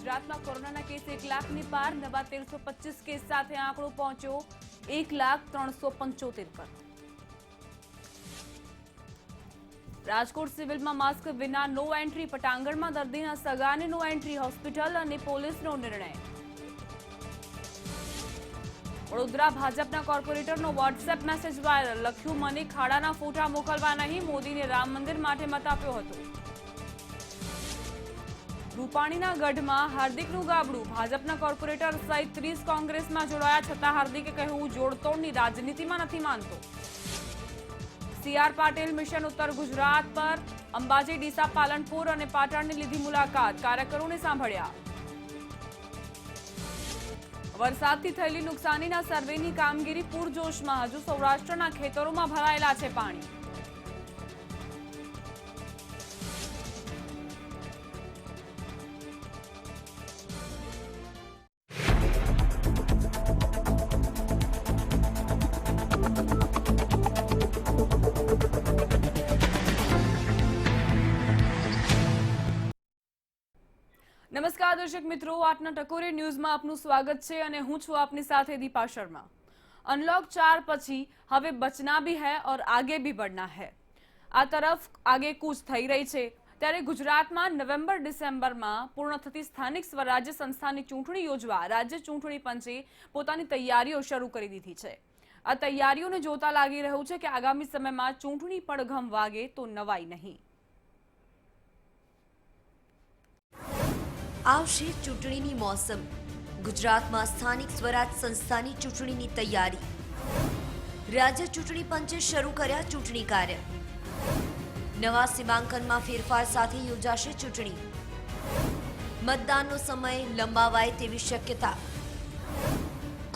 ગુજરાતમાં કોરોનાના કેસ 1 લાખની પાર, નવા 1325 કેસ સાથે આંકડો પહોંચ્યો 1,375,000 પર। રાજકોટ સિવિલમાં માસ્ક વિના નો એન્ટ્રી, પટાંગણમાં દર્દીના સગાને નો એન્ટ્રી, હોસ્પિટલ અને પોલીસનો નિર્ણય। વડોદરા ભાજપના કોર્પોરેટરનો વોટ્સએપ મેસેજ વાયરલ, લખ્યું મને ખાડાના ફોટા મોકલવા નહીં, મોદીને રામ મંદિર માટે મત આપ્યો હતો। રૂપાણીના ગઢમાં હાર્દિકનું ગાબડું, ભાજપના કોર્પોરેટર સહિત 30 કોંગ્રેસમાં જોડાયા, છતાં હાર્દિકે કહ્યું જોડતોડની રાજનીતિમાં નથી માનતો। સીઆર પાટીલ મિશન ઉત્તર ગુજરાત પર અંબાજી, ડીસા, પાલનપુર અને પાટણની લીધી મુલાકાત, કાર્યકરોને સાંભળ્યા। વરસાદથી થયેલી નુકસાનીના સર્વેની કામગીરી પૂરજોશમાં, હજુ સૌરાષ્ટ્રના ખેતરોમાં ભરાયેલા છે પાણી। નમસ્કાર દર્શક મિત્રો, આજના ટકોરી ન્યૂઝમાં આપનું સ્વાગત છે અને હું છું આપની સાથે દીપા શર્મા। અનલॉक 4 પછી હવે બચના भी है और आगे भी बढ़ना है, આ તરફ આગે કૂચ થઈ રહી છે। ત્યારે ગુજરાતમાં નવેમ્બર ડિસેમ્બરમાં પૂર્ણ થતી સ્થાનિક સ્વરાજ્ય સંસ્થાની ચૂંટણી યોજવા રાજ્ય ચૂંટણી પંચે પોતાની તૈયારીઓ શરૂ કરી દીધી છે। આ તૈયારીઓને જોતા લાગી રહ્યું છે કે આગામી સમયમાં ચૂંટણી પડઘમ વાગે તો નવાઈ નહીં। આવશે ચૂંટણીની મોસમ, ગુજરાતમાં સ્થાનિક સ્વરાજ સંસ્થાની ચૂંટણીની તૈયારી, રાજ્ય ચૂંટણી પંચે શરૂ કર્યા ચૂંટણી કાર્ય, નવા સીમાંકનમાં ફેરફાર સાથે યોજાશે ચૂંટણી, મતદાનનો સમય લંબાવાય તેવી શક્યતા,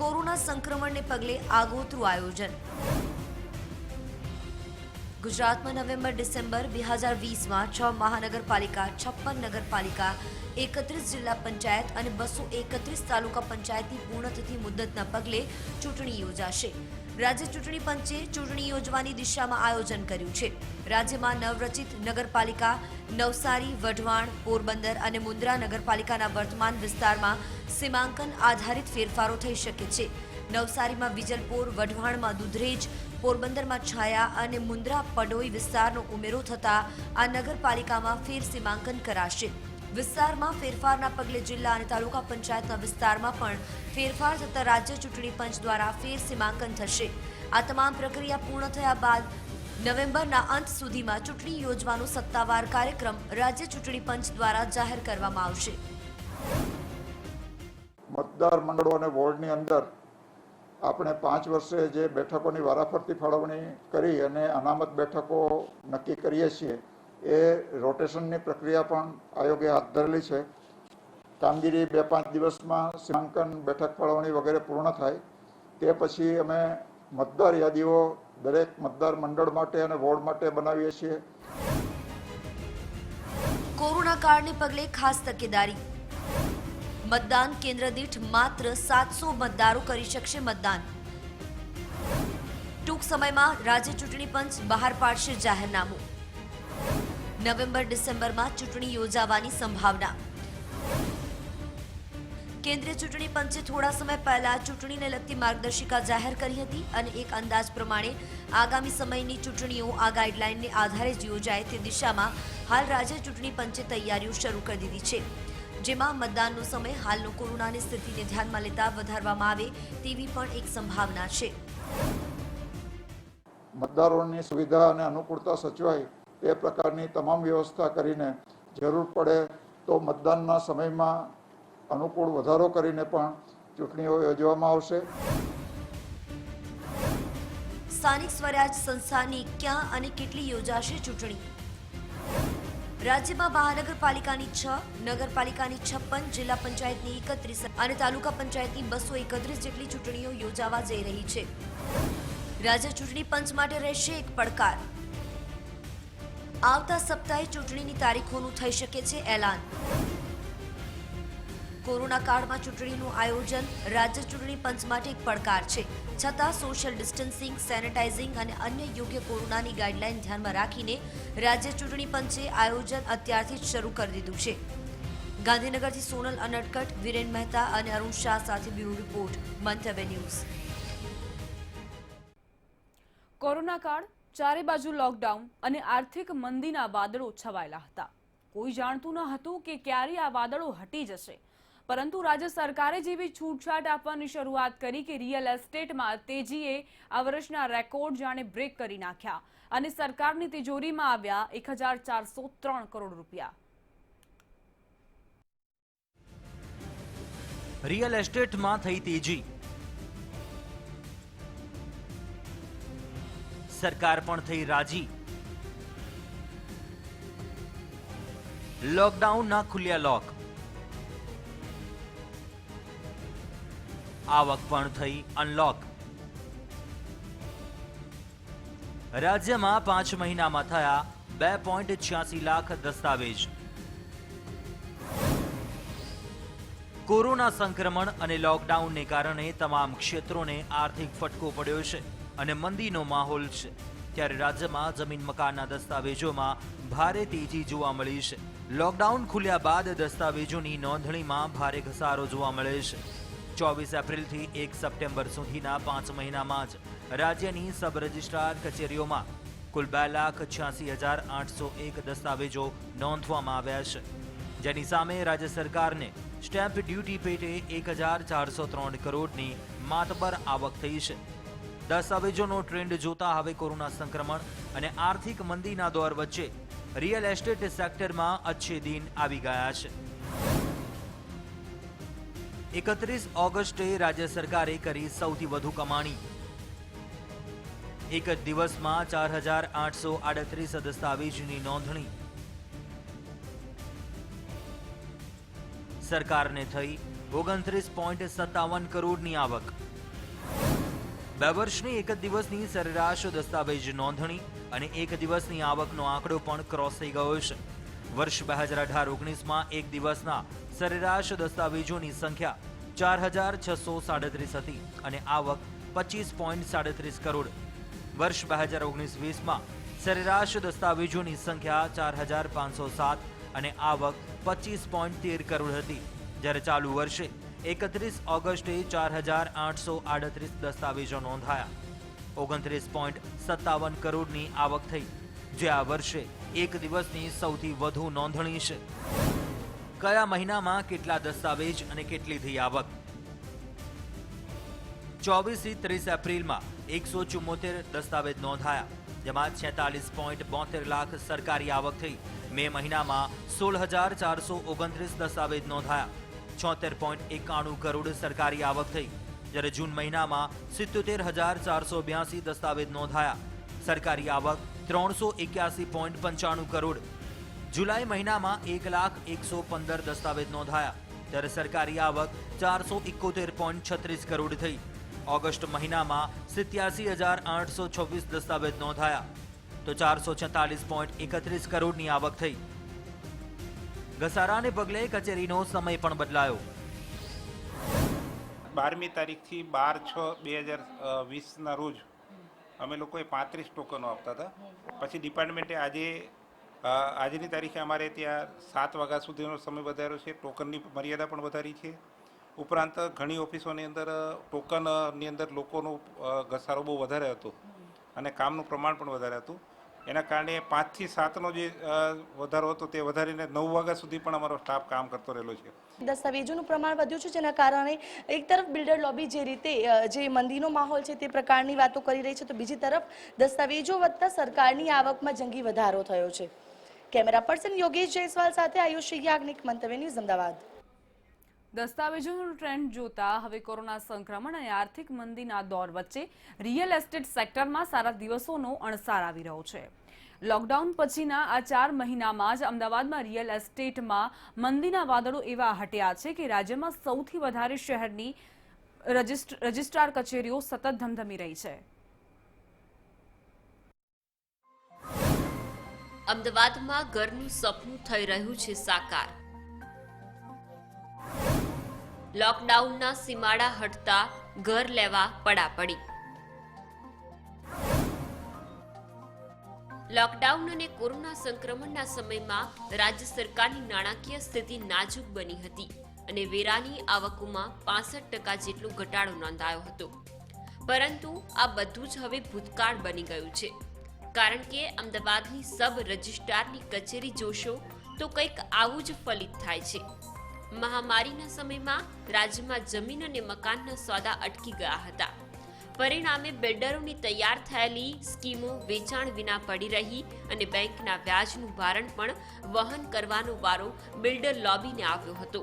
કોરોના સંક્રમણને પગલે આગોતરું આયોજન। ગુજરાતમાં નવેમ્બર ડિસેમ્બર 2020માં 6 મહાનગરપાલિકા, 56 નગરપાલિકા, 31 જિલ્લા પંચાયત અને 231 તાલુકા પંચાયતની પૂર્ણતિથિ મુદ્દતના પગલે ચૂંટણી યોજાશે। રાજ્ય ચૂંટણી પંચે ચૂંટણી યોજવાની દિશામાં આયોજન કર્યું છે। રાજ્યમાં નવરચિત નગરપાલિકા નવસારી, વઢવાણ, પોરબંદર અને મુન્દ્રા નગરપાલિકાના વર્તમાન વિસ્તારમાં સીમાંકન આધારિત ફેરફારો થઈ શકે છે। નવસારીમાં વિજલપોર, વઢવાણમાં દુધરેજ, પોરબંદરમાં છાયા અને મુન્દ્રા પડોઈ વિસ્તારનો ઉમેરો થતા આ નગરપાલિકામાં ફેર સીમાંકન કરાશે। વિસ્તારમાં ફેરફારના પગલે જિલ્લા અને તાલુકા પંચાયતના વિસ્તારમાં પણ ફેરફાર થતા રાજ્ય ચૂંટણી પંચ દ્વારા ફેર સીમાંકન થશે। આ તમામ પ્રક્રિયા પૂર્ણ થયા બાદ નવેમ્બરના અંત સુધીમાં ચૂંટણી યોજવાનો સત્તાવાર કાર્યક્રમ રાજ્ય ચૂંટણી પંચ દ્વારા જાહેર કરવામાં આવશે। મતદાર મંડળો અને વોર્ડની અંદર આપણે 5 વર્ષે જે બેઠકોની વારાફરતી ફાળવણી કરી અને અનામત બેઠકો નક્કી કરીએ છીએ એ રોટેશનની પ્રક્રિયા પણ આયોગે હાથ ધરેલી છે। કામગીરી 2-5 દિવસમાં સીમાંકન, બેઠક ફાળવણી વગેરે પૂર્ણ થાય તે પછી અમે મતદાર યાદીઓ દરેક મતદાર મંડળ માટે અને વોર્ડ માટે બનાવીએ છીએ। કોરોના કાળને પગલે ખાસ તકેદારી, મતદાન કેન્દ્ર દીઠ માત્ર 700 મતદારો કરી શકશે મતદાન। ટૂંક સમયમાં રાજ્ય ચૂંટણી પંચ બહાર પાડશે જાહેરનામું, નવેમ્બર ડિસેમ્બરમાં ચૂંટણી યોજાવાની સંભાવના। કેન્દ્રીય ચૂંટણી પંચે થોડા સમય પહેલા ચૂંટણીને લગતી માર્ગદર્શિકા જાહેર કરી હતી અને એક અંદાજ પ્રમાણે આગામી સમયની ચૂંટણીઓ આ ગાઈડલાઈનને આધારે જ યોજાય તે દિશામાં હાલ રાજ્ય ચૂંટણી પંચે તૈયારીઓ શરૂ કરી દીધી છે, જેમાં મતદાનનો સમય હાલનો કોરોનાની સ્થિતિને ધ્યાનમાં લેતા વધારવામાં આવે તેવી પણ એક સંભાવના છે। મતદારોની સુવિધા અને અનુકૂળતા સચવાય તે પ્રકારની તમામ વ્યવસ્થા કરીને જરૂર પડે તો મતદાનના સમયમાં અનુકૂળ વધારો કરીને પણ ચૂંટણીઓ યોજવામાં આવશે। સ્થાનિક સ્વરાજ સંસ્થાની ક્યાં અને કેટલી યોજાશે ચૂંટણી? રાજ્યમાં મહાનગરપાલિકાની 6, નગરપાલિકાની 56, જિલ્લા પંચાયતની 31 અને તાલુકા પંચાયતની 231 જેટલી ચૂંટણીઓ યોજાવા જઈ રહી છે। રાજ્ય ચૂંટણી પંચ માટે રહેશે એક પડકાર, આવતા સપ્તાહે ચૂંટણીની તારીખોનું થઈ શકે છે એલાન। કોરોના કાળમાં ચૂંટણીનું આયોજન રાજ્ય ચૂંટણી પંચ માટે એક પડકાર છે, છતાં સોશિયલ ડિસ્ટન્સિંગ, સેનેટાઇઝિંગ અને અન્ય યોગ્ય કોરોનાની ગાઈડલાઈન ધ્યાનમાં રાખીને રાજ્ય ચૂંટણી પંચે આયોજન અત્યારથી જ શરૂ કરી દીધું છે। ગાંધીનગરથી સોનલ અનડકટ, વિરેન મહેતા અને અરુણ શાહ સાથે bureau report, Mantavya news. Corona કાળ, ચારે બાજુ લોકડાઉન અને આર્થિક મંદીના વાદળો છવાયેલા હતા. કોઈ જાણતું ન હતું કે ક્યારે આ વાદળો હટી જશે, પરંતુ રાજ્ય સરકારે જેવી છૂટછાટ આપવાની શરૂઆત કરી કે રિયલ એસ્ટેટમાં તેજીએ આ વર્ષના રેકોર્ડ જાણે બ્રેક કરી નાખ્યા અને સરકારની તિજોરીમાં આવ્યા 1403 કરોડ રૂપિયા. રિયલ એસ્ટેટમાં થઈ તેજી. સરકાર પણ થઈ રાજી. લોકડાઉનના ખુલ્યા લોક. આવક પણ થઈ અનલોક. રાજ્યમાં 5 મહિનામાં થયા 2.86 લાખ દસ્તાવેજ. કોરોના સંક્રમણ અને લોકડાઉનને કારણે તમામ ક્ષેત્રોને આર્થિક ફટકો પડ્યો છે અને મંદીનો માહોલ છે. ત્યારે રાજ્યમાં જમીન મકાનના દસ્તાવેજોમાં ભારે તેજી જોવા મળી છે. લોકડાઉન ખુલ્યા બાદ દસ્તાવેજોની નોંધણીમાં ભારે ઘસારો જોવા મળે છે. 24 એપ્રિલથી 1 સપ્ટેમ્બર સુધીના 5 મહિનામાં જ રાજ્યની સબ રજિસ્ટ્રાર કચેરીઓમાં કુલ 2,86,801 દસ્તાવેજો નોંધવામાં આવ્યા છે, જેની સામે રાજ્ય સરકારને સ્ટેમ્પ ડ્યુટી પેટે 1,403 કરોડની માતબર આવક થઈ છે. દસ્તાવેજોનો ટ્રેન્ડ જોતા હવે કોરોના સંક્રમણ અને આર્થિક મંદીના દોર વચ્ચે રિયલ એસ્ટેટ સેક્ટરમાં અચ્છે દિન આવી ગયા છે. 31 ઓગસ્ટે રાજ્ય સરકારે કરી સૌથી વધુ કમાણી. એક જ દિવસમાં 4,838 દસ્તાવેજની નોંધણી. સરકારને થઈ 29.57 કરોડની આવક. 2 વર્ષની એક જ દિવસની સરેરાશ દસ્તાવેજ નોંધણી અને એક દિવસની આવકનો આંકડો પણ ક્રોસ થઈ ગયો છે. વર્ષ 2018-19માં એક દિવસના સરેરાશ દસ્તાવેજોની સંખ્યા 4,637 હતી અને આવક 25.37 કરોડ. વર્ષ 2019-20માં સરેરાશ દસ્તાવેજોની સંખ્યા 4,507 અને આવક 25.13 કરોડ હતી, જ્યારે ચાલુ વર્ષે 31 ઓગસ્ટે 4,838 દસ્તાવેજો નોંધાયા. 29.57 કરોડની આવક થઈ, જે આ વર્ષે એક દિવસની સૌથી વધુ નોંધણી છે. કયા મહિનામાં કેટલા દસ્તાવેજ અને કેટલી થઈ આવક? 24 થી 30 એપ્રિલમાં 174 દસ્તાવેજ નોંધાયા, જેમાં 46.72 લાખ સરકારી આવક થઈ. મે મહિનામાં 16,429 દસ્તાવેજ નોંધાયા, 76.91 કરોડ સરકારી આવક થઈ, જ્યારે જૂન મહિનામાં 77,482 દસ્તાવેજ નોંધાયા, સરકારી આવક 381.95 કરોડ. જુલાઈ મહિનામાં 1,01,15 દસ્તાવેજ નોંધાયા, જ્યારે સરકારી આવક 471.36 કરોડ થઈ. ઓગસ્ટ મહિનામાં 87,826 દસ્તાવેજ નોંધાયા, તો 446.31 કરોડની આવક થઈ. ઘસારાને પગલે કચેરીનો સમય પણ બદલાયો. 12મી તારીખથી 12/6/2020ના રોજ અમે લોકોએ 35 ટોકનો આપતા હતા. પછી ડિપાર્ટમેન્ટે આજની તારીખે અમારે ત્યાં 7 વાગ્યા સુધીનો સમય વધાર્યો છે. ટોકનની મર્યાદા પણ વધારી છે. ઉપરાંત ઘણી ઓફિસોની અંદર ટોકનની અંદર લોકોનો ઘસારો બહુ વધારે હતો અને કામનું પ્રમાણ પણ વધારે હતું. એના કારણે 5 થી 7નો જે વધારો હતો તે વધારીને 9 વાગ્યા સુધી પણ અમારો સ્ટાફ કામ કરતો રહેલો છે. દસ્તાવેજોનું પ્રમાણ વધ્યું છે, જેના કારણે એક તરફ બિલ્ડર લોબી જે રીતે જે મંદીનો માહોલ છે તે પ્રકારની વાતો કરી રહી છે, તો બીજી તરફ દસ્તાવેજો વધતા સરકારની આવકમાં જંગી વધારો થયો છે. કેમેરા પર્સન યોગેશ જયસ્વાલ સાથે આયુષી યાજ્ઞિક, મંતવ્ય ન્યૂઝ, અમદાવાદ. દસ્તાવેજોનો ટ્રેન્ડ જોતા હવે કોરોના સંક્રમણ અને આર્થિક મંદીના દોર વચ્ચે રિયલ એસ્ટેટ સેક્ટરમાં સારા દિવસોનો અણસાર આવી રહ્યો છે. લોકડાઉન પછીના આ 4 મહિનામાં જ અમદાવાદમાં રિયલ એસ્ટેટમાં મંદીના વાદળો એવા હટ્યા છે કે રાજ્યમાં સૌથી વધારે શહેરની રજિસ્ટ્રાર કચેરીઓ સતત ધમધમી રહી છે. અમદાવાદમાં ઘરનું સપનું થઈ રહ્યું છે સાકાર. લોકડાઉનના સીમાડા હટતા ઘર લેવા પડાપડી. લોકડાઉન અને કોરોના સંક્રમણના સમયમાં રાજ્ય સરકારની નાણાકીય સ્થિતિ નાજુક બની હતી અને વેરાની આવકોમાં 65% જેટલો ઘટાડો નોંધાયો હતો. પરંતુ આ બધું જ હવે ભૂતકાળ બની ગયું છે, કારણ કે અમદાવાદની સબ રજિસ્ટ્રારની કચેરી જોશો તો કંઈક આવું જ ફલિત થાય છે. મહામારીના સમયમાં રાજ્યમાં જમીન અને મકાનના સોદા અટકી ગયા હતા. પરિણામે બિલ્ડરોની તૈયાર થયેલી સ્કીમો વેચાણ વિના પડી રહી અને બેંકના વ્યાજનું ભારણ પણ વહન કરવાનો વારો બિલ્ડર લોબીને આવ્યો હતો.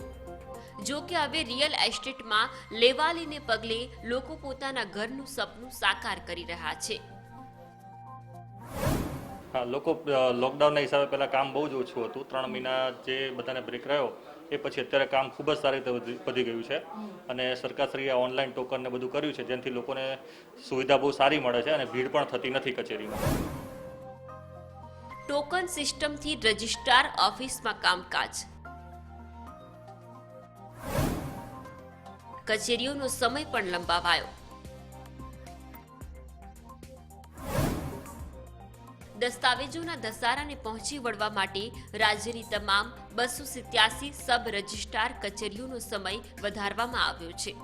જો કે હવે રિયલ એસ્ટેટમાં લેવાલીને પગલે લોકો પોતાના ઘરનું સપનું સાકાર કરી રહ્યા છે. હા, લોકો લોકડાઉનના હિસાબે પહેલાં કામ બહુ જ ઓછું હતું. 3 મહિના જે બધાને બ્રેક રહ્યો એ પછી અત્યારે કામ ખૂબ જ સારી રીતે વધી ગયું છે અને સરકારશ્રીએ ઓનલાઈન ટોકન ને બધું કર્યું છે, જેનાથી લોકોને સુવિધા બહુ સારી મળે છે અને ભીડ પણ થતી નથી કચેરીમાં. ટોકન સિસ્ટમથી રજિસ્ટ્રાર ઓફિસમાં કામકાજ, કચેરીઓનો સમય પણ લંબાવાયો. દસ્તાવેજોના ધસારાને પહોંચી વળવા માટે રાજ્યની તમામ 287 સબ રજિસ્ટ્રાર કચેરીઓનો સમય વધારવામાં આવ્યો છે.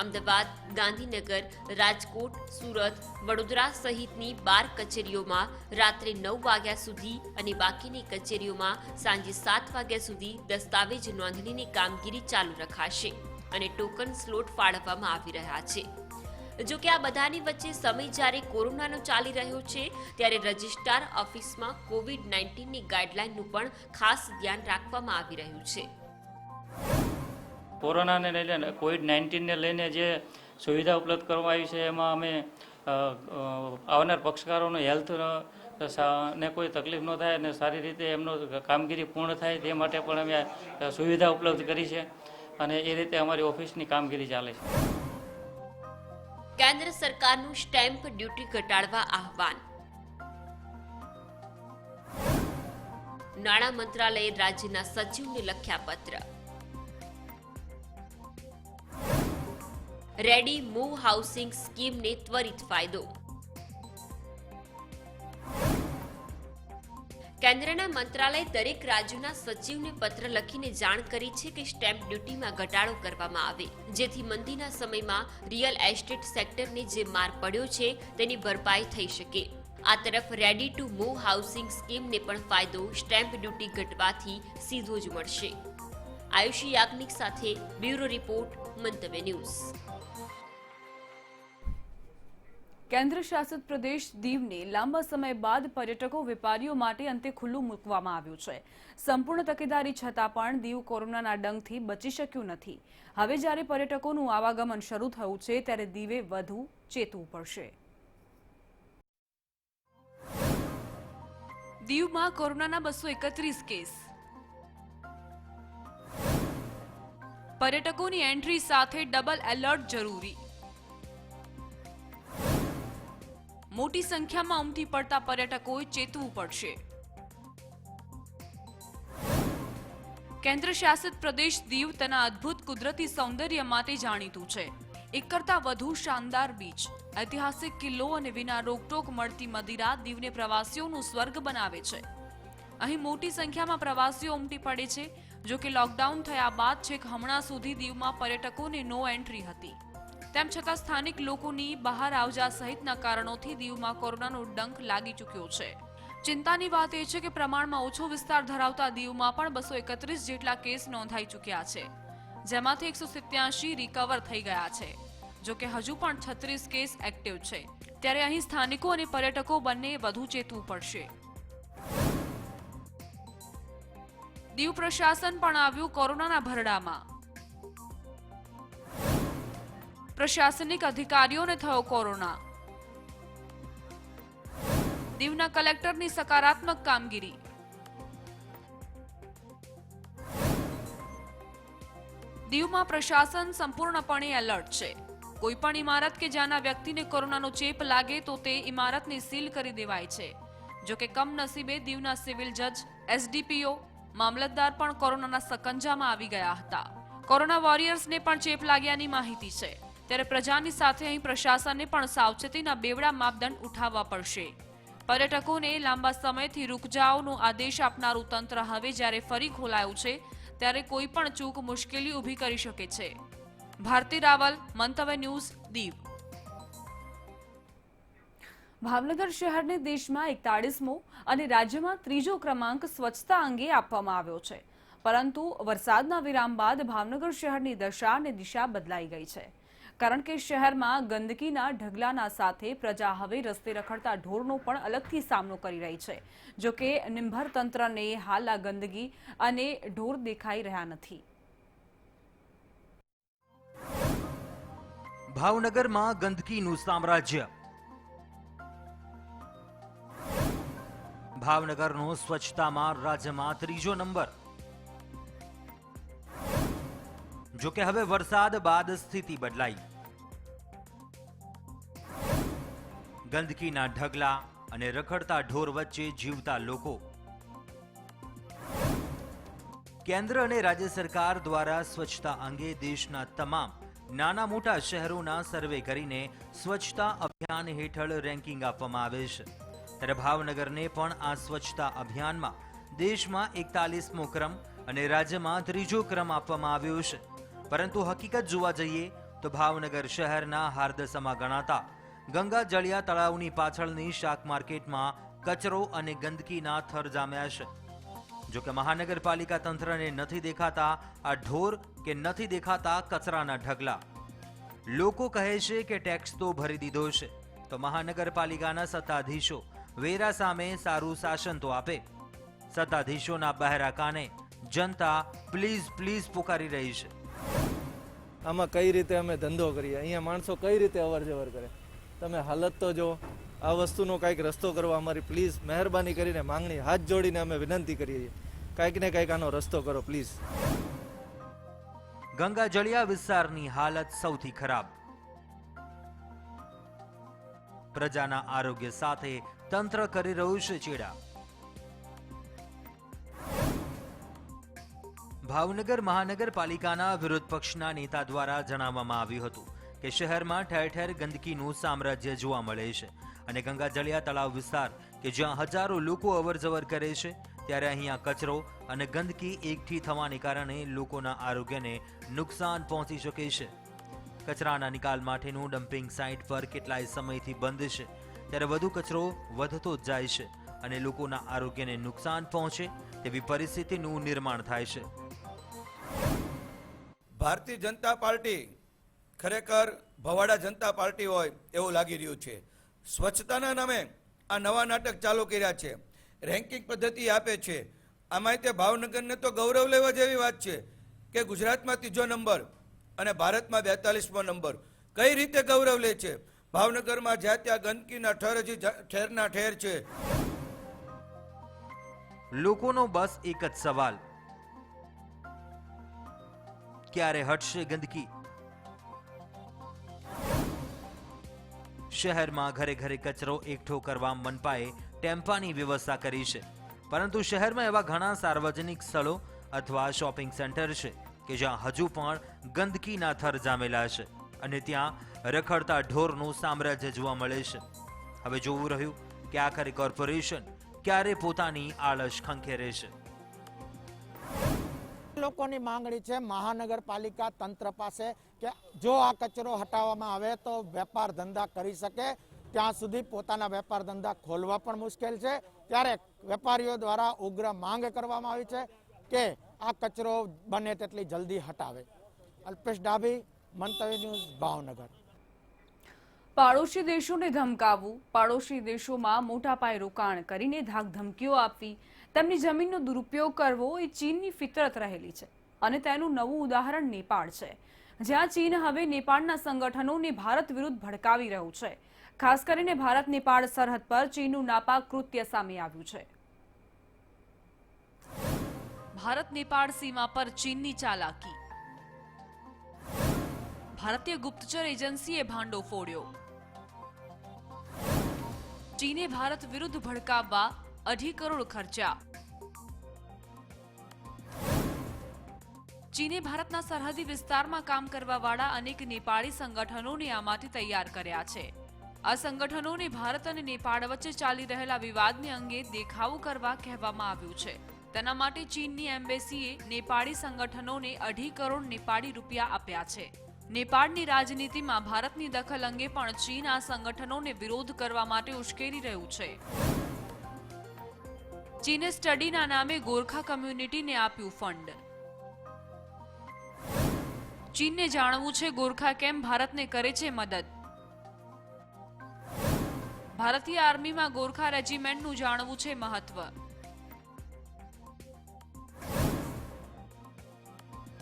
અમદાવાદ, ગાંધીનગર, રાજકોટ, સુરત, વડોદરા સહિતની 12 કચેરીઓમાં રાત્રે 9 વાગ્યા સુધી અને બાકીની કચેરીઓમાં સાંજે 7 વાગ્યા સુધી દસ્તાવેજ નોંધણીની કામગીરી ચાલુ રખાશે અને ટોકન સ્લોટ ફાળવવામાં આવી રહ્યા છે. જો કે આ બધાની વચ્ચે સમય જ્યારે કોરોનાનો ચાલી રહ્યો છે, ત્યારે રજિસ્ટ્રાર ઓફિસમાં કોવિડ-19ની ગાઈડલાઈનનું પણ ખાસ ધ્યાન રાખવામાં આવી રહ્યું છે. કોરોનાને લઈને કોવિડ-19ને લઈને જે સુવિધા ઉપલબ્ધ કરવામાં આવી છે, એમાં અમે આવનાર પક્ષકારોનો હેલ્થ ને કોઈ તકલીફ ન થાય અને સારી રીતે એમનો કામગીરી પૂર્ણ થાય તે માટે પણ અમે સુવિધા ઉપલબ્ધ કરી છે અને એ રીતે અમારી ઓફિસની કામગીરી ચાલે છે. કેન્દ્ર સરકારનું સ્ટેમ્પ ડ્યુટી ઘટાડવા આહવાન. નાણાં મંત્રાલયે રાજ્યના સચિવને લખ્યા પત્ર. રેડી મૂવ હાઉસિંગ સ્કીમને ત્વરિત ફાયદો. કેન્દ્રના મંત્રાલય દરેક રાજ્યોના સચિવને પત્ર લખીને જાણ કરી છે કે સ્ટેમ્પ ડ્યુટીમાં ઘટાડો કરવામાં આવે, જેથી મંદીના સમયમાં રિયલ એસ્ટેટ સેક્ટરને જે માર પડ્યો છે તેની ભરપાઈ થઈ શકે. આ તરફ રેડી ટુ મૂવ હાઉસિંગ સ્કીમને પણ ફાયદો સ્ટેમ્પ ડ્યુટી ઘટવાથી સીધો જ મળશે. આયુષી યાજ્ઞિક સાથે બ્યુરો રિપોર્ટ, મંતવ્ય ન્યૂઝ. કેન્દ્ર શાસિત પ્રદેશ દીવને લાંબા સમય બાદ પર્યટકો વેપારીઓ માટે અંતે ખુલ્લું મૂકવામાં આવ્યું છે. સંપૂર્ણ તકેદારી છતાં પણ દીવ કોરોનાના ડંખથી બચી શક્યું નથી. હવે જ્યારે પર્યટકોનું આવાગમન શરૂ થયું છે, ત્યારે દીવે વધુ ચેતવું પડશે. દીવમાં કોરોનાના 231 કેસ. પર્યટકોની એન્ટ્રી સાથે ડબલ એલર્ટ જરૂરી. મોટી સંખ્યામાં ઉમટી પડતા પર્યટકોએ ચેતવું પડશે. કેન્દ્ર શાસિત પ્રદેશ દીવ તેના અદ્ભુત કુદરતી સૌંદર્ય માટે જાણીતું છે. એક કરતાં વધુ શાનદાર બીચ, ઐતિહાસિક કિલ્લો અને વિના રોકટોક મળતી મદિરા દીવને પ્રવાસીઓનું સ્વર્ગ બનાવે છે. અહીં મોટી સંખ્યામાં પ્રવાસીઓ ઉમટી પડે છે. જો કે લોકડાઉન થયા બાદ છેક હમણાં સુધી દીવમાં પર્યટકોને નો એન્ટ્રી હતી. તેમ છતાં સ્થાનિક લોકોની બહાર આવજા સહિતના કારણોથી દીવમાં કોરોનાનો ડંખ લાગી ચૂક્યો છે. ચિંતાની વાત એ છે કે પ્રમાણમાં ઓછો વિસ્તાર ધરાવતા દીવમાં પણ 231 જેટલા કેસ નોંધાઈ ચૂક્યા છે, જેમાંથી 187 રિકવર થઈ ગયા છે. જો કે હજુ પણ 36 કેસ એક્ટિવ છે. ત્યારે અહીં સ્થાનિકો અને પર્યટકો બંને વધુ ચેતવું પડશે. દીવ પ્રશાસન પણ આવ્યું કોરોનાના ભરડામાં. પ્રશાસનિક અધિકારીઓને થયો કોરોના. દીવના કલેક્ટરની સકારાત્મક કામગીરી. દીવમાં પ્રશાસન સંપૂર્ણપણે એલર્ટ છે. કોઈ પણ ઇમારત કે જ્યાંના વ્યક્તિને કોરોનાનો ચેપ લાગે તો તે ઇમારતને સીલ કરી દેવાય છે. જો કે કમનસીબે દીવના સિવિલ જજ, એસડીપીઓ, મામલતદાર પણ કોરોનાના સકંજામાં આવી ગયા હતા. કોરોના વોરિયર્સને પણ ચેપ લાગ્યાની માહિતી છે. ત્યારે પ્રજાની સાથે અહીં પ્રશાસનને પણ સાવચેતીના બેવડા માપદંડ ઉઠાવવા પડશે. પર્યટકોને લાંબા સમયથી રૂક જાઓનો આદેશ આપનારું તંત્ર હવે જ્યારે ફરી ખોલાયું છે ત્યારે કોઈ પણ ચૂક મુશ્કેલી ઊભી કરી શકે છે. ભારતી રાવલ, મંતવ્ય ન્યૂઝ, દીવ. ભાવનગર શહેરને દેશમાં 41મો અને રાજ્યમાં 3જો ક્રમાંક સ્વચ્છતા અંગે આપવામાં આવ્યો છે. પરંતુ વરસાદના વિરામ બાદ ભાવનગર શહેરની દશા અને દિશા બદલાઈ ગઈ છે. કારણ કે શહેરમાં ગંદકીના ઢગલાના સાથે પ્રજા હવે રસ્તે રખડતા ઢોરનો પણ અલગથી સામનો કરી રહી છે. જો કે નિંભર તંત્રને હાલ આ ગંદકી અને ઢોર દેખાઈ રહ્યા નથી. ભાવનગરમાં ગંદકીનું સામ્રાજ્ય. ભાવનગરનો સ્વચ્છતામાં રાજ્યમાં 3જો નંબર. જો કે હવે વરસાદ બાદ સ્થિતિ બદલાઈ. ગંદકીના ઢગલા અને રખડતા ઢોર વચ્ચે જીવતા લોકો. કેન્દ્ર અને રાજ્ય સરકાર દ્વારા સ્વચ્છતા અંગે દેશના તમામ નાના મોટા શહેરોના સર્વે કરીને સ્વચ્છતા અભિયાન હેઠળ રેન્કિંગ આપવામાં આવે છે. ત્યારે ભાવનગરને પણ આ સ્વચ્છતા અભિયાનમાં દેશમાં 41મો ક્રમ અને રાજ્યમાં 3જો ક્રમ આપવામાં આવ્યો છે. પરંતુ હકીકત જોવા જઈએ તો ભાવનગર શહેરના હાર્દસમાં ગણાતા ગંગા જળિયા તળાવની પાછળની શાક માર્કેટમાં કચરો અને ગંદકીના થર જામ્યા છે. જો કે મહાનગરપાલિકા તંત્રને નથી દેખાતા આ ઢોર કે નથી દેખાતા કચરાના ઢગલા. લોકો કહે છે કે ટેક્સ તો ભરી દીધો છે, તો મહાનગરપાલિકાના સત્તાધીશો વેરા સામે સારું શાસન તો આપે. સત્તાધીશોના બહેરા કાને જનતા પ્લીઝ પ્લીઝ પુકારી રહી છે. આમાં કઈ રીતે અમે ધંધો કરીએ, અહીંયા માણસો કઈ રીતે અવર જવર કરે, તમે હાલત તો જો. આ વસ્તુનો કાંઈક રસ્તો કરવા અમારી પ્લીઝ મહેરબાની કરીને માંગણી હાથ જોડીને અમે વિનંતી કરીએ છીએ. કાંઈક ને કાંઈક આનો રસ્તો કરો પ્લીઝ. ગંગા જળિયા વિસ્તારની હાલત સૌથી ખરાબ. પ્રજાના આરોગ્ય સાથે તંત્ર કરી રહ્યું છે ચેડા. ભાવનગર મહાનગરપાલિકાના વિરોધ પક્ષના નેતા દ્વારા જણાવવામાં આવ્યું હતું કે શહેરમાં ઠેર ઠેર ગંદકીનું સામ્રાજ્ય જોવા મળે છે અને ગંગા જળિયા તળાવ વિસ્તાર કે જ્યાં હજારો લોકો અવરજવર કરે છે ત્યારે અહીંયા કચરો અને ગંદકી એકઠી થવાને કારણે લોકોના આરોગ્યને નુકસાન પહોંચી શકે છે. કચરાના નિકાલ માટેનું ડમ્પિંગ સાઇટ પર કેટલાય સમયથી બંધ છે ત્યારે વધુ કચરો વધતો જ જાય છે અને લોકોના આરોગ્યને નુકસાન પહોંચે તેવી પરિસ્થિતિનું નિર્માણ થાય છે. ભારતીય જનતા પાર્ટી ખરેખર ભવાડા જનતા પાર્ટી હોય એવું લાગી રહ્યું છે. સ્વચ્છતાના નામે આ નવા નાટક ચાલુ કર્યા છે, રેન્કિંગ પદ્ધતિ આપે છે. આમાં તે ભાવનગરને તો ગૌરવ લેવા જેવી વાત છે કે ગુજરાતમાં 3જો નંબર અને ભારતમાં 42મો નંબર. કઈ રીતે ગૌરવ લે છે? ભાવનગરમાં જ્યાં ત્યાં ગંદકીના ઠર હજી ઠેરના ઠેર છે. લોકોનો બસ એક જ સવાલ, ક્યારે હટશે ગંદકી? શહેરમાં ઘરે ઘરે કચરો એકઠો કરવા મનપાએ ટેમ્પાની વ્યવસ્થા કરી છે, પરંતુ શહેરમાં એવા ઘણા સાર્વજનિક સ્થળો અથવા શોપિંગ સેન્ટર છે કે જ્યાં હજુ પણ ગંદકીના થર જામેલા છે અને ત્યાં રખડતા ઢોરનું સામ્રાજ્ય જોવા મળે છે. હવે જોવું રહ્યું કે આખરે કોર્પોરેશન ક્યારે પોતાની આળસ ખંખેરે છે. લોકોની માંગણી છે મહાનગરપાલિકા તંત્ર પાસે કે જો આ કચરો હટાવવામાં આવે તો વેપાર ધંધા કરી શકે. ત્યાં સુધી પોતાના વેપાર ધંધા ખોલવા પણ મુશ્કેલ છે. ત્યારે વેપારીઓ દ્વારા ઉગ્ર માંગ કરવામાં આવી છે કે આ કચરો બને તેટલી જલ્દી હટાવે. અલ્પેશ ડાભી, મંતવ્ય ન્યૂઝ, ભાવનગર. પાડોશી દેશોને ધમકાવવું, પાડોશી દેશોમાં મોટા પાયે રોકાણ કરીને ધાકધમકીઓ આપવી, તેમની જમીનનો દુરુપયોગ કરવો એ ચીનની ફિતરત રહેલી છે અને તેનું નવું ઉદાહરણ નેપાળ છે, જ્યાં ચીન હવે નેપાળના સંગઠનોને ભારત વિરુદ્ધ ભડકાવી રહ્યું છે. ખાસ કરીને ભારત નેપાળ સરહદ પર ચીનનું નાપાક કૃત્ય સામે આવ્યું છે. ભારત નેપાળ સીમા પર ચીનની ચાલાકી. ભારતીય ગુપ્તચર એજન્સીએ ભાંડો ફોડ્યો. ચીને ભારત વિરુદ્ધ ભડકાવવા 2.5 કરોડ ખર્ચ્યા. ચીને ભારતના સરહદી વિસ્તારમાં કામ કરવા વાળા અનેક નેપાળી સંગઠનોને આમાંથી તૈયાર કર્યા છે. આ સંગઠનોને ભારત અને નેપાળ વચ્ચે ચાલી રહેલા વિવાદને અંગે દેખાવો કરવા કહેવામાં આવ્યું છે. તેના માટે ચીનની એમ્બેસીએ નેપાળી સંગઠનોને 2.5 કરોડ નેપાળી રૂપિયા આપ્યા છે. નેપાળની રાજનીતિમાં ભારતની દખલ અંગે પણ ચીન આ સંગઠનોને વિરોધ કરવા માટે ઉશ્કેરી રહ્યું છે. ચીને સ્ટડીના નામે ગોરખા કમ્યુનિટીને આપ્યું ફંડ. ચીનને જાણવું છે ગોરખા કેમ ભારતને કરે છે મદદ. ભારતીય આર્મીમાં ગોરખા રેજિમેન્ટનું જાણવું છે મહત્વ.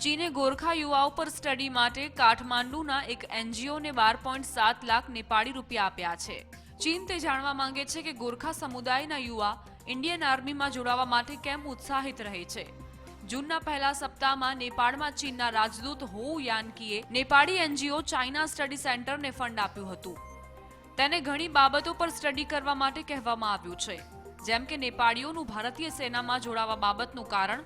ચીને ગોરખા યુવાઓ પર સ્ટડી માટે કાઠમાંડુના એક એનજીઓને 12.7 લાખ નેપાળી રૂપિયા આપ્યા છે. ચીન તે જાણવા માંગે છે કે ગોરખા સમુદાયના યુવા ઇન્ડિયન આર્મીમાં જોડાવા માટે કેમ ઉત્સાહિત રહે છે. જૂનના પહેલા સપ્તાહમાં નેપાળમાં ચીનના રાજદૂત હો યાનકીએ નેપાળી એનજીઓ ચાઇના સ્ટડી સેન્ટરને ફંડ આપ્યું હતું. તેને ઘણી બાબતો પર સ્ટડી કરવા માટે કહેવામાં આવ્યું છે, જેમ કે નેપાળીઓનું ભારતીય સેનામાં જોડાવા બાબતનું કારણ,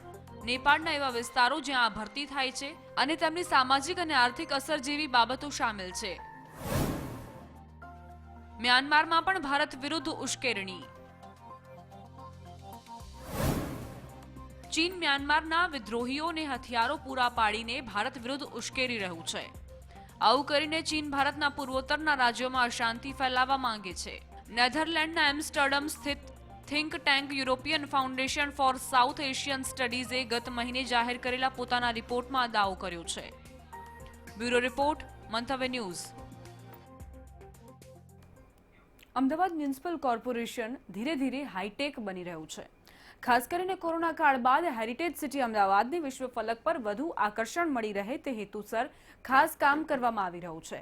નેપાળના એવા વિસ્તારો જ્યાં આ ભરતી થાય છે અને તેમની સામાજિક અને આર્થિક અસર જેવી બાબતો શામેલ છે. મ્યાનમારમાં પણ ભારત વિરુદ્ધ ઉશ્કેરણી. ચીન મ્યાનમારના વિદ્રોહીઓને હથિયારો પૂરા પાડીને ભારત વિરુદ્ધ ઉશ્કેરી રહ્યું છે. આવું કરીને ચીન ભારતના પૂર્વોત્તરના રાજ્યોમાં અશાંતિ ફેલાવવા માંગે છે. નેધરલેન્ડના એમ્સ્ટરડમ સ્થિત think tank European Foundation for South Asian સ્ટડીઝે ગત મહિને જાહેર કરેલા પોતાના રિપોર્ટમાં દાવો કર્યો છે. Bureau report, Mantavya news. Ahmedabad municipal corporation ધીરે ધીરે હાઈટેક બની રહ્યું છે. ખાસ કરીને કોરોના કાળ બાદ હેરિટેજ સિટી અમદાવાદની વિશ્વ ફલક પર વધુ આકર્ષણ મળી રહે તે હેતુસર ખાસ કામ કરવામાં આવી રહ્યું છે.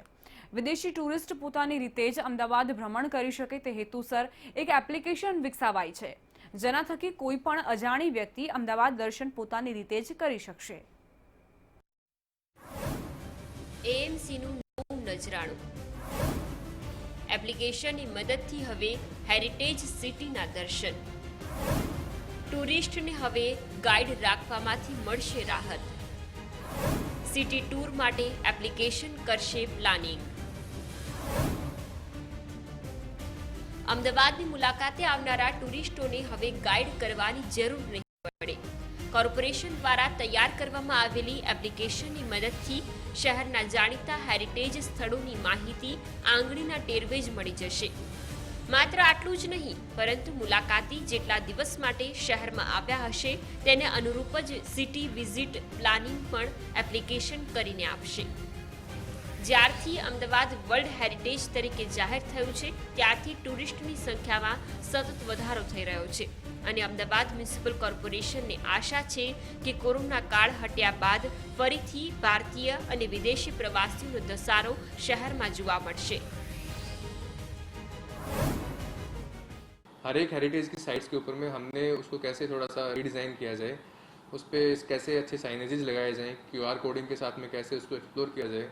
વિદેશી ટુરિસ્ટ પોતાની રીતે જ અમદાવાદ ભ્રમણ કરી શકે તે હેતુસર એક એપ્લિકેશન વિકસાવાઈ છે, જેના થકી કોઈ પણ અજાણી વ્યક્તિ અમદાવાદ દર્શન પોતાની રીતે જ કરી શકશે. એએમસીનું નવું નજરાણું. એપ્લિકેશનની મદદથી હવે હેરિટેજ સિટીના દર્શન. ટુરિસ્ટને હવે ગાઈડ રાખવામાંથી મળશે રાહત. સિટી ટૂર માટે એપ્લિકેશન કરશે પ્લાનિંગ. અમદાવાદની મુલાકાતે આવનારા ટુરિસ્ટોને હવે ગાઈડ કરવાની જરૂર નહીં પડે. કોર્પોરેશન દ્વારા તૈયાર કરવામાં આવેલી એપ્લિકેશનની મદદથી શહેરના જાણીતા હેરિટેજ સ્થળોની માહિતી આંગળીના ટેરવે જ મળી જશે. માત્ર આટલું જ નહીં, પરંતુ મુલાકાતી જેટલા દિવસ માટે શહેરમાં આવ્યા હશે તેને અનુરૂપ જ સિટી વિઝિટ પ્લાનિંગ પણ એપ્લિકેશન કરીને આપશે. જ્યારથી અમદાવાદ વર્લ્ડ હેરિટેજ તરીકે જાહેર થયું છે ત્યારથી ટુરિસ્ટની સંખ્યામાં સતત વધારો થઈ રહ્યો છે અને અમદાવાદ મ્યુનિસિપલ કોર્પોરેશનને આશા છે કે કોરોના કાળ હટ્યા બાદ ફરીથી ભારતીય અને વિદેશી પ્રવાસીઓનો ધસારો શહેરમાં જોવા મળશે. हर एक हेरिटेज की साइट्स के ऊपर में हमने उसको कैसे थोड़ा सा रीडिज़ाइन किया जाए, उस पर कैसे अच्छे साइनेजेस लगाए जाएं, QR कोडिंग के साथ में कैसे उसको एक्सप्लोर किया जाए.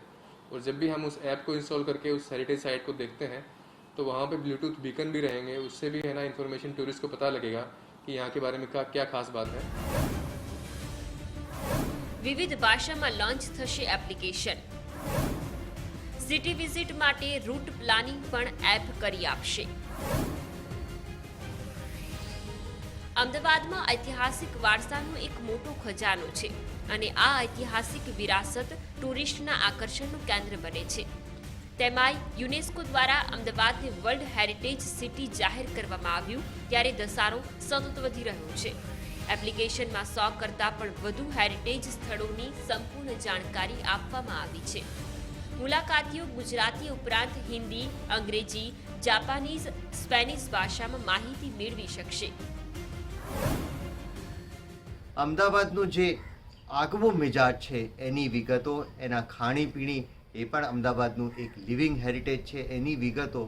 और जब भी हम उस ऐप को इंस्टॉल करके उस हेरिटेज साइट को देखते हैं तो वहाँ पे ब्लूटूथ बीकन भी रहेंगे, उससे भी है ना इन्फॉर्मेशन टूरिस्ट को पता लगेगा कि यहाँ के बारे में क्या खास बात है. વિવિધ ભાષામાં લોન્ચ થશે એપ્લિકેશન. સિટી વિઝિટ માટે રૂટ પ્લાનિંગ પણ એપ કરી આપશે. અમદાવાદમાં ઐતિહાસિક વારસાનો એક મોટો ખજાનો છે અને આ ઐતિહાસિક વિરાસત ટુરિસ્ટના આકર્ષણનું કેન્દ્ર બને છે. તેમાંય યુનેસ્કો દ્વારા અમદાવાદને વર્લ્ડ હેરિટેજ સિટી જાહેર કરવામાં આવ્યું ત્યારે ધસારો સતત વધી રહ્યો છે. એપ્લિકેશનમાં 100 કરતાં પણ વધુ હેરિટેજ સ્થળોની સંપૂર્ણ જાણકારી આપવામાં આવી છે. મુલાકાતીઓ ગુજરાતી ઉપરાંત હિન્દી, અંગ્રેજી, જાપાનીઝ, સ્પેનિશ ભાષામાં માહિતી મેળવી શકશે. અમદાવાદનું જે આગવો મિજાજ છે એની વિગતો, એના ખાણીપીણી, એ પણ અમદાવાદનું એક લિવિંગ હેરિટેજ છે એની વિગતો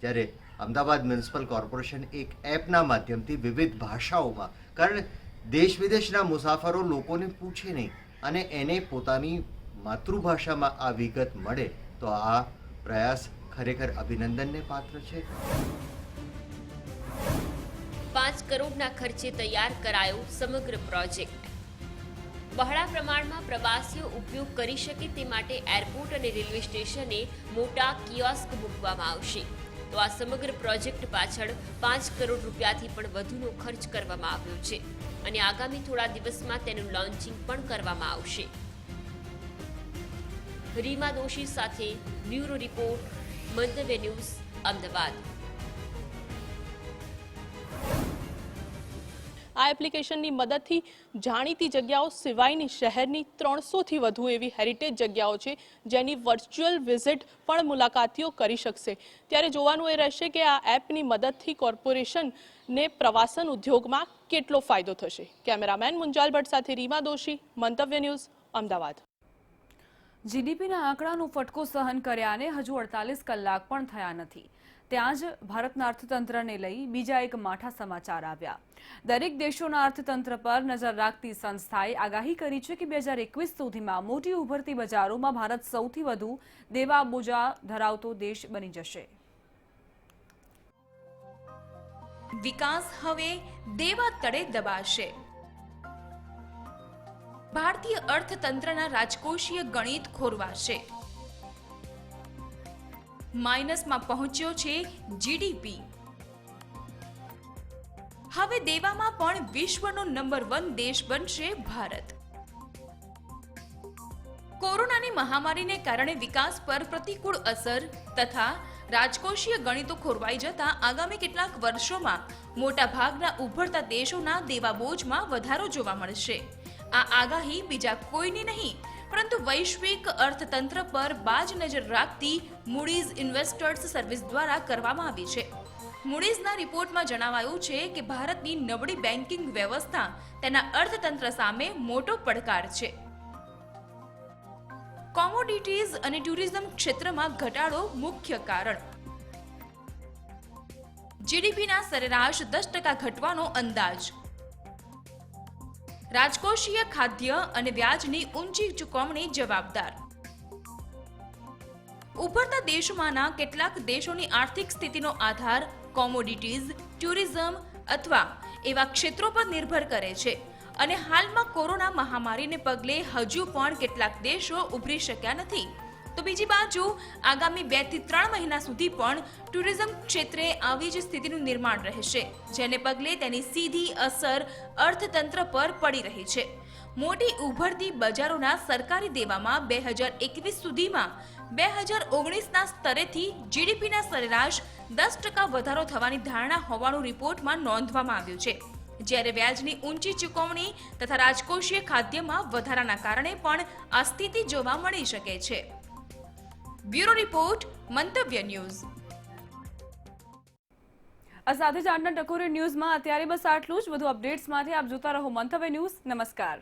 જ્યારે અમદાવાદ મ્યુનિસિપલ કોર્પોરેશન એક એપના માધ્યમથી વિવિધ ભાષાઓમાં, કારણ દેશ વિદેશના મુસાફરો લોકોને પૂછે નહીં અને એને પોતાની માતૃભાષામાં આ વિગત મળે તો આ પ્રયાસ ખરેખર અભિનંદનને પાત્ર છે. 5 કરોડના ખર્ચે તૈયાર કરાયો સમગ્ર પ્રોજેક્ટ. બહોળા પ્રમાણમાં પ્રવાસીઓ ઉપયોગ કરી શકે તે માટે એરપોર્ટ અને રેલવે સ્ટેશને મોટા કિયોસ્ક મૂકવામાં આવશે. તો આ સમગ્ર પ્રોજેક્ટ પાછળ 5 કરોડ રૂપિયાથી પણ વધુનો ખર્ચ કરવામાં આવ્યો છે અને આગામી થોડા દિવસમાં તેનું લોન્ચિંગ પણ કરવામાં આવશે. રીમા દોશી સાથે bureau report, Mantavya news, Ahmedabad. આ એપ્લિકેશનની મદદથી જાણીતી જગ્યાઓ સિવાયની શહેરની 300થી વધુ એવી હેરિટેજ જગ્યાઓ છે જેની વર્ચ્યુઅલ વિઝિટ પણ મુલાકાતીઓ કરી શકશે. ત્યારે જોવાનું એ રહેશે કે આ એપની મદદથી કોર્પોરેશનને પ્રવાસન ઉદ્યોગમાં કેટલો ફાયદો થશે. કેમેરામેન મુંજાલ ભટ્ટ સાથે રીમા દોશી, મંતવ્ય ન્યૂઝ, અમદાવાદ. જીડીપીના આંકડાનો ફટકો સહન કર્યાને હજુ 48 કલાક પણ થયા નથી. ત્યાં જ ભારતના અર્થતંત્રને લઈ બીજા એક માઠા સમાચાર આવ્યા. દરેક દેશોના અર્થતંત્ર પર નજર રાખતી સંસ્થાએ આગાહી કરી છે કે 2021 સુધીમાં મોટી ઉભરતી બજારોમાં ભારત સૌથી વધુ દેવા બોજા ધરાવતો દેશ બની જશે. વિકાસ હવે દેવા તળે દબાશે. ભારતીય અર્થતંત્રના રાજકોષીય ગણિત ખોરવાશે. માઇનસમાં પહોંચ્યો છે જીડીપી. હવે દેવામાં પણ વિશ્વનો નંબર 1 દેશ બનશે ભારત. કોરોનાની મહામારીને કારણે વિકાસ પર પ્રતિકૂળ અસર તથા રાજકોષીય ગણિતો ખોરવાઈ જતા આગામી કેટલાક વર્ષોમાં મોટાભાગના ઉભરતા દેશોના દેવાબોજમાં વધારો જોવા મળશે. આ આગાહી બીજા કોઈની નહીં પરંતુ વૈશ્વિક અર્થતંત્ર પર બાજ નજર રાખતી મૂડીઝ ઇન્વેસ્ટર્સ સર્વિસ દ્વારા કરવામાં આવી છે. મૂડીઝના રિપોર્ટમાં જણાવાયું છે કે ભારતની નબળી બેન્કિંગ વ્યવસ્થા તેના અર્થતંત્ર સામે મોટો પડકાર છે. કોમોડિટીઝ અને ટુરિઝમ ક્ષેત્રમાં ઘટાડો મુખ્ય કારણ. જીડીપીના સરેરાશ 10% ઘટવાનો અંદાજ. રાજકોષીય ખાદ્ય અને વ્યાજની ઊંચી ચૂકવણી જવાબદાર. ઉભરતા દેશોમાંના કેટલાક દેશોની આર્થિક સ્થિતિનો આધાર કોમોડિટીઝ, ટુરિઝમ અથવા એવા ક્ષેત્રો પર નિર્ભર કરે છે અને હાલમાં કોરોના મહામારીને પગલે હજુ પણ કેટલાક દેશો ઉભરી શક્યા નથી. તો બીજી બાજુ આગામી 2 થી 3 મહિના સુધી પણ ટુરિઝમ ક્ષેત્રે આવી જ સ્થિતિનું નિર્માણ રહેશે, જેને પગલે તેની સીધી અસર અર્થતંત્ર પર પડી રહી છે. મોટી ઉભરતી બજારોના સરકારી દેવામાં 2021 સુધીમાં 2019ના સ્તરેથી જીડીપીના સરેરાશ 10% વધારો થવાની ધારણા હોવાનું રિપોર્ટમાં નોંધવામાં આવ્યું છે. જ્યારે વ્યાજની ઊંચી ચૂકવણી તથા રાજકોષીય ખાદ્યમાં વધારાના કારણે પણ આ સ્થિતિ જોવા મળી શકે છે. Bureau report, Mantavya news. આ સાથે જ આજના ટકોરે ન્યૂઝમાં અત્યારે બસ આટલું જ. વધુ અપડેટ્સ માટે આપ જોતા રહો મંતવ્ય ન્યૂઝ. નમસ્કાર.